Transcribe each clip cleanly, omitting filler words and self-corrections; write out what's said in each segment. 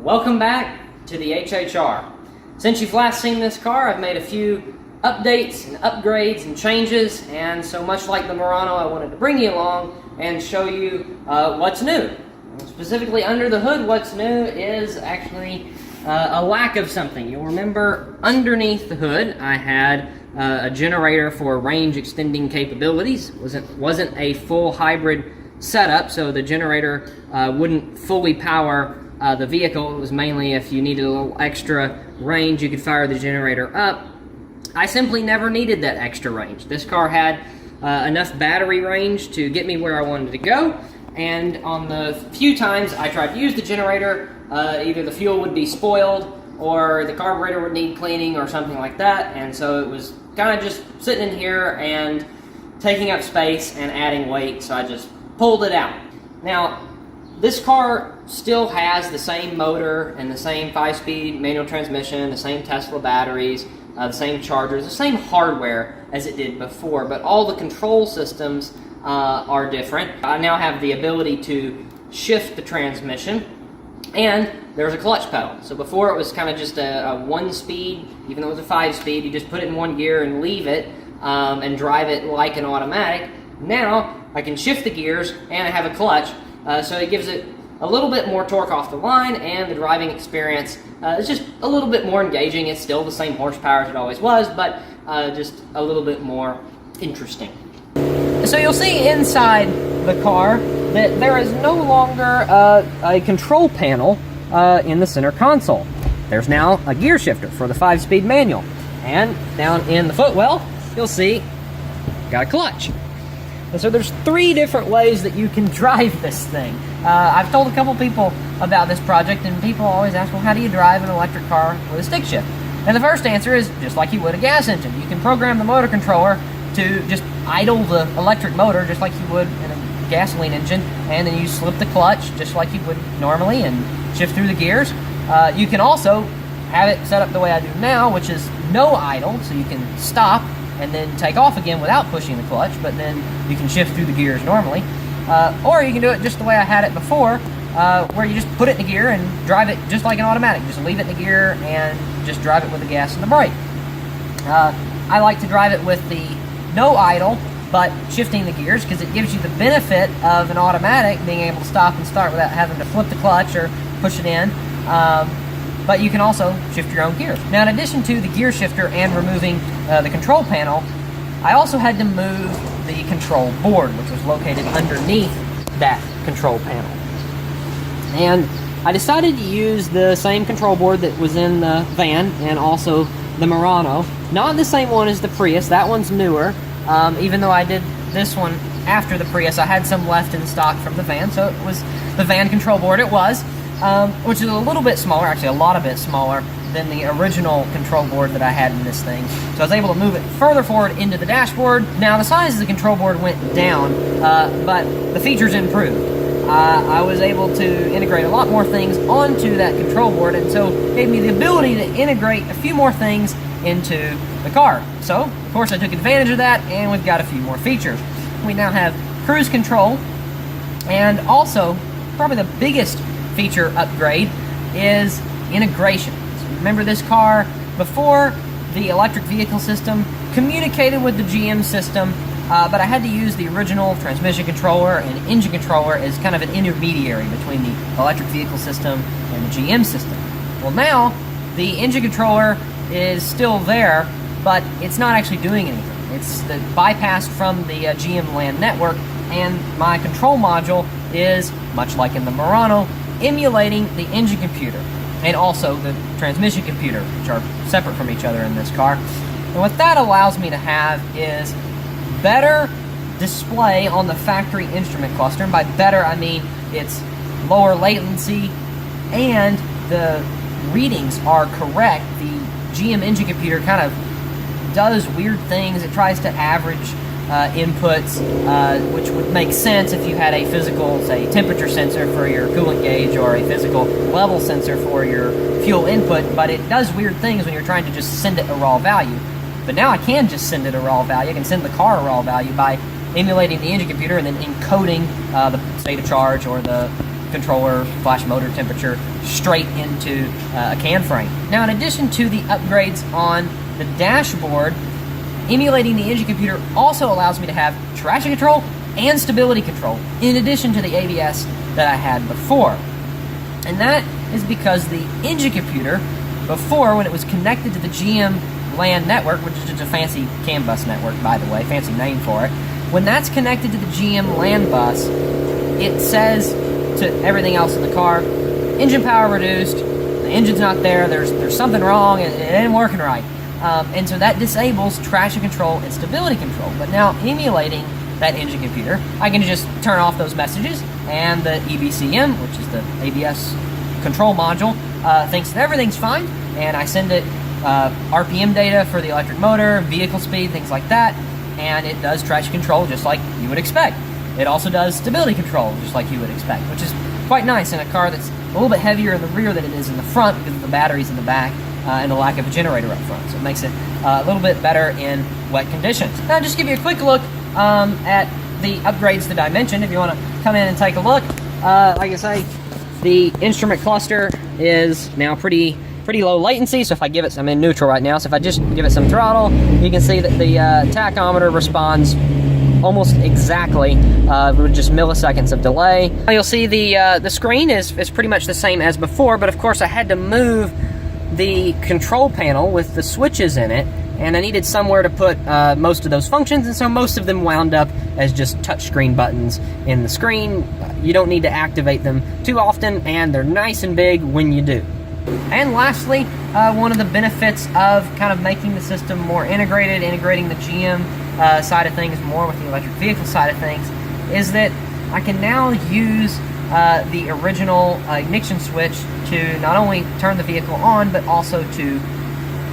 Welcome back to the HHR. Since you've last seen this car, I've made a few updates and upgrades and changes, and so much like the Murano, I wanted to bring you along and show you what's new. Specifically under the hood, what's new is actually a lack of something. You'll remember underneath the hood I had a generator for range extending capabilities. Wasn't a full hybrid setup, so the generator wouldn't fully power the vehicle. It was mainly if you needed a little extra range, you could fire the generator up. I simply never needed that extra range. This car had enough battery range to get me where I wanted to go, and on the few times I tried to use the generator, either the fuel would be spoiled or the carburetor would need cleaning or something like that, and so it was kind of just sitting in here and taking up space and adding weight, so I just pulled it out. Now, this car still has the same motor and the same 5-speed manual transmission, the same Tesla batteries, the same chargers, the same hardware as it did before, but all the control systems are different. I now have the ability to shift the transmission, and there's a clutch pedal. So before it was kind of just a 1-speed, even though it was a 5-speed, you just put it in one gear and leave it and drive it like an automatic. Now I can shift the gears and I have a clutch, so it gives it a little bit more torque off the line, and the driving experience is just a little bit more engaging. It's still the same horsepower as it always was, but just a little bit more interesting. So you'll see inside the car that there is no longer a control panel in the center console. There's now a gear shifter for the 5-speed manual, and down in the footwell you'll see got a clutch. And so there's 3 different ways that you can drive this thing. I've told a couple people about this project, and people always ask, well, how do you drive an electric car with a stick shift? And the first answer is just like you would a gas engine. You can program the motor controller to just idle the electric motor just like you would in a gasoline engine, and then you slip the clutch just like you would normally and shift through the gears. You can also have it set up the way I do now, which is no idle, so you can stop and then take off again without pushing the clutch, but then you can shift through the gears normally. Or you can do it just the way I had it before, where you just put it in the gear and drive it just like an automatic. Just leave it in the gear and just drive it with the gas and the brake. I like to drive it with the no idle, but shifting the gears, because it gives you the benefit of an automatic, being able to stop and start without having to flip the clutch or push it in. But you can also shift your own gears. Now, in addition to the gear shifter and removing the control panel, I also had to move the control board, which was located underneath that control panel. And I decided to use the same control board that was in the van and also the Murano. Not the same one as the Prius, that one's newer. Even though I did this one after the Prius, I had some left in stock from the van, so it was the van control board it was. Which is a little bit smaller, actually a lot of bit smaller than the original control board that I had in this thing. So I was able to move it further forward into the dashboard. Now the size of the control board went down, but the features improved. I was able to integrate a lot more things onto that control board, and so it gave me the ability to integrate a few more things into the car. So, of course, I took advantage of that, and we've got a few more features. We now have cruise control, and also, probably the biggest feature upgrade is integration. So remember, this car before the electric vehicle system communicated with the GM system, but I had to use the original transmission controller and engine controller as kind of an intermediary between the electric vehicle system and the GM system. Well, now the engine controller is still there, but it's not actually doing anything. It's bypassed from the GM LAN network, and my control module is, much like in the Murano, emulating the engine computer and also the transmission computer, which are separate from each other in this car. And what that allows me to have is better display on the factory instrument cluster, and by better I mean it's lower latency and the readings are correct. The GM engine computer kind of does weird things. It tries to average inputs, which would make sense if you had a physical, say, temperature sensor for your coolant gauge or a physical level sensor for your fuel input, but it does weird things when you're trying to just send it a raw value. But now I can just send it a raw value. I can send the car a raw value by emulating the engine computer and then encoding the state of charge or the controller flash motor temperature straight into a can frame. Now, in addition to the upgrades on the dashboard, emulating the engine computer also allows me to have traction control and stability control, in addition to the ABS that I had before. And that is because the engine computer, before, when it was connected to the GM LAN network, which is just a fancy CAN bus network, by the way, fancy name for it, when that's connected to the GM LAN bus, it says to everything else in the car, engine power reduced, the engine's not there, there's something wrong, it ain't working right. And so that disables traction control and stability control. But now, emulating that engine computer, I can just turn off those messages, and the EBCM, which is the ABS control module, thinks that everything's fine, and I send it RPM data for the electric motor, vehicle speed, things like that, and it does traction control just like you would expect. It also does stability control just like you would expect, which is quite nice in a car that's a little bit heavier in the rear than it is in the front because of the batteries in the back and the lack of a generator up front. So it makes it a little bit better in wet conditions. Now, just give you a quick look at the upgrades that I mentioned. If you want to come in and take a look, like I say, the instrument cluster is now pretty low latency. So if I give it, I'm in neutral right now, so if I just give it some throttle, you can see that the tachometer responds almost exactly with just milliseconds of delay. You'll see the screen is pretty much the same as before, but of course I had to move the control panel with the switches in it, and I needed somewhere to put most of those functions, and so most of them wound up as just touchscreen buttons in the screen. You don't need to activate them too often, and they're nice and big when you do. And lastly, one of the benefits of kind of making the system more integrated, integrating the GM side of things more with the electric vehicle side of things, is that I can now use the original ignition switch to not only turn the vehicle on, but also to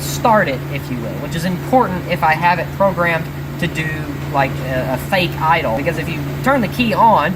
start it, if you will, which is important if I have it programmed to do like a fake idle, because if you turn the key on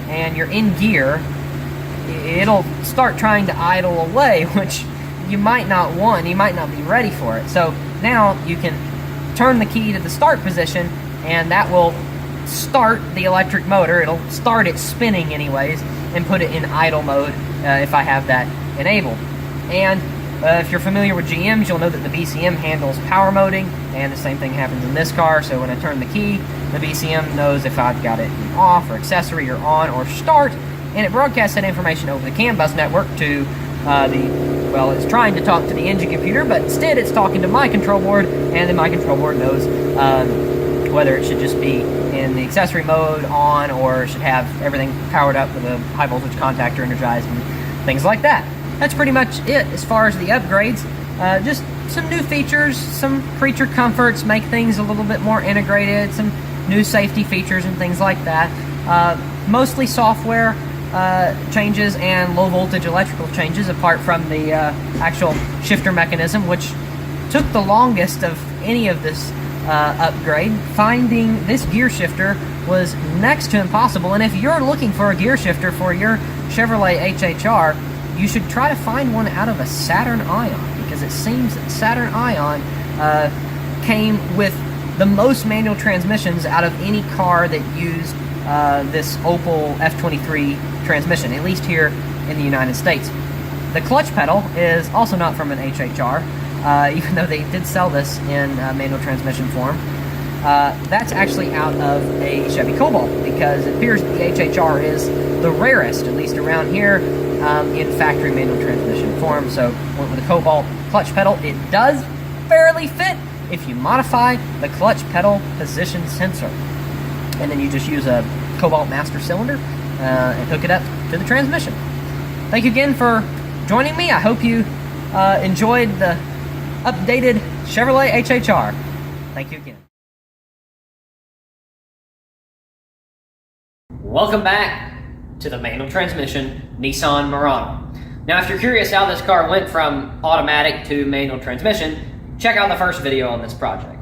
and you're in gear, it'll start trying to idle away, which you might not want, you might not be ready for it. So now you can turn the key to the start position, and that will start the electric motor. It'll start it spinning anyways, and put it in idle mode if I have that enabled. And if you're familiar with GMs, you'll know that the BCM handles power moding, and the same thing happens in this car. So when I turn the key, the BCM knows if I've got it in off or accessory or on or start, and it broadcasts that information over the CAN bus network to well, it's trying to talk to the engine computer, but instead it's talking to my control board, and then my control board knows whether it should just be in the accessory mode on, or should have everything powered up with a high voltage contactor energized and things like that. That's pretty much it as far as the upgrades. Just some new features, some creature comforts, make things a little bit more integrated, some new safety features and things like that. Mostly software changes and low voltage electrical changes, apart from the actual shifter mechanism, which took the longest of any of this upgrade. Finding this gear shifter was next to impossible, and if you're looking for a gear shifter for your Chevrolet HHR, you should try to find one out of a Saturn Ion, because it seems that Saturn Ion came with the most manual transmissions out of any car that used this Opel F23 transmission, at least here in the United States. The clutch pedal is also not from an HHR, even though they did sell this in manual transmission form. That's actually out of a Chevy Cobalt, because it appears that the HHR is the rarest, at least around here, in factory manual transmission form. So went with a Cobalt clutch pedal. It does fairly fit if you modify the clutch pedal position sensor, and then you just use a Cobalt master cylinder and hook it up to the transmission. Thank you again for joining me. I hope you enjoyed the updated Chevrolet HHR. Thank you again. Welcome back to the manual transmission Nissan Murano. Now, if you're curious how this car went from automatic to manual transmission, check out the first video on this project.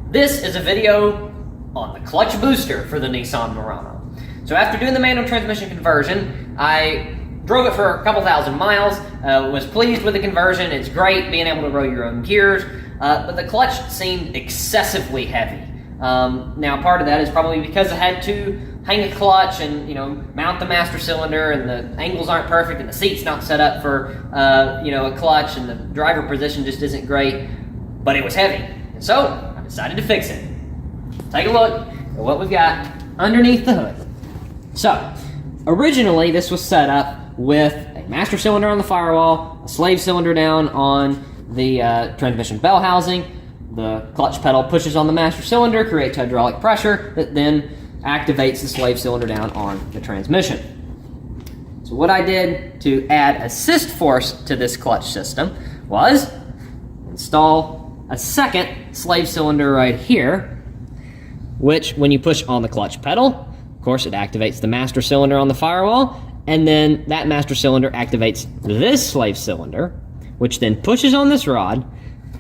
This is a video on the clutch booster for the Nissan Murano. So after doing the manual transmission conversion, I drove it for a couple thousand miles, was pleased with the conversion. It's great being able to roll your own gears, but the clutch seemed excessively heavy. Now, part of that is probably because I had two hang a clutch and, you know, mount the master cylinder, and the angles aren't perfect and the seat's not set up for, you know, a clutch, and the driver position just isn't great, but it was heavy. And so I decided to fix it. Take a look at what we've got underneath the hood. So originally this was set up with a master cylinder on the firewall, a slave cylinder down on the transmission bell housing. The clutch pedal pushes on the master cylinder, creates hydraulic pressure that then activates the slave cylinder down on the transmission. So what I did to add assist force to this clutch system was install a second slave cylinder right here, which when you push on the clutch pedal, of course it activates the master cylinder on the firewall, and then that master cylinder activates this slave cylinder, which then pushes on this rod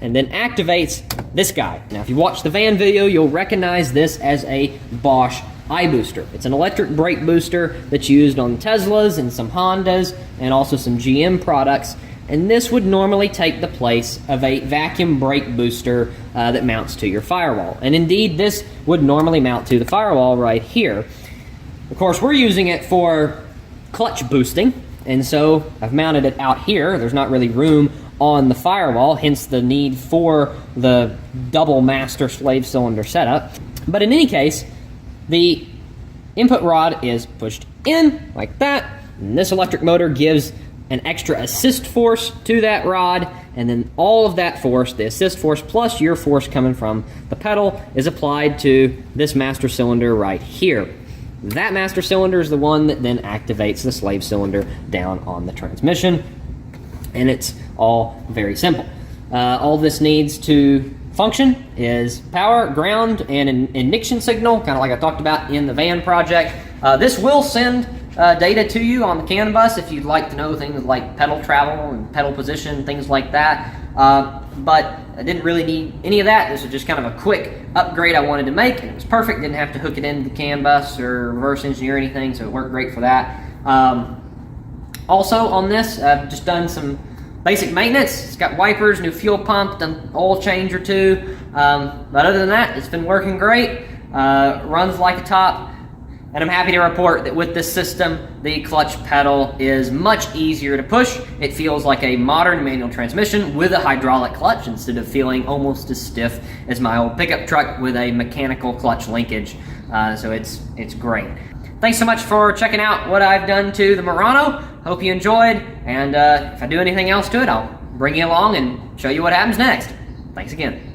and then activates this guy. Now, if you watch the van video, you'll recognize this as a Bosch iBooster. It's an electric brake booster that's used on Teslas and some Hondas and also some GM products. And this would normally take the place of a vacuum brake booster that mounts to your firewall. And indeed, this would normally mount to the firewall right here. Of course, we're using it for clutch boosting, and so I've mounted it out here. There's not really room on the firewall, hence the need for the double master slave cylinder setup. But in any case, the input rod is pushed in like that, and this electric motor gives an extra assist force to that rod, and then all of that force, the assist force plus your force coming from the pedal, is applied to this master cylinder right here. That master cylinder is the one that then activates the slave cylinder down on the transmission, and it's all very simple. All this needs to function is power, ground, and an ignition signal, kind of like I talked about in the van project. This will send data to you on the CAN bus if you'd like to know things like pedal travel and pedal position, things like that. But I didn't really need any of that. This was just kind of a quick upgrade I wanted to make, and it was perfect. Didn't have to hook it into the CAN bus or reverse engineer anything, so it worked great for that. Also on this, I've just done some basic maintenance. It's got wipers, new fuel pump, done oil change or two. But other than that, it's been working great. Runs like a top. And I'm happy to report that with this system, the clutch pedal is much easier to push. It feels like a modern manual transmission with a hydraulic clutch instead of feeling almost as stiff as my old pickup truck with a mechanical clutch linkage. So it's great. Thanks so much for checking out what I've done to the Murano. Hope you enjoyed, and if I do anything else to it, I'll bring you along and show you what happens next. Thanks again.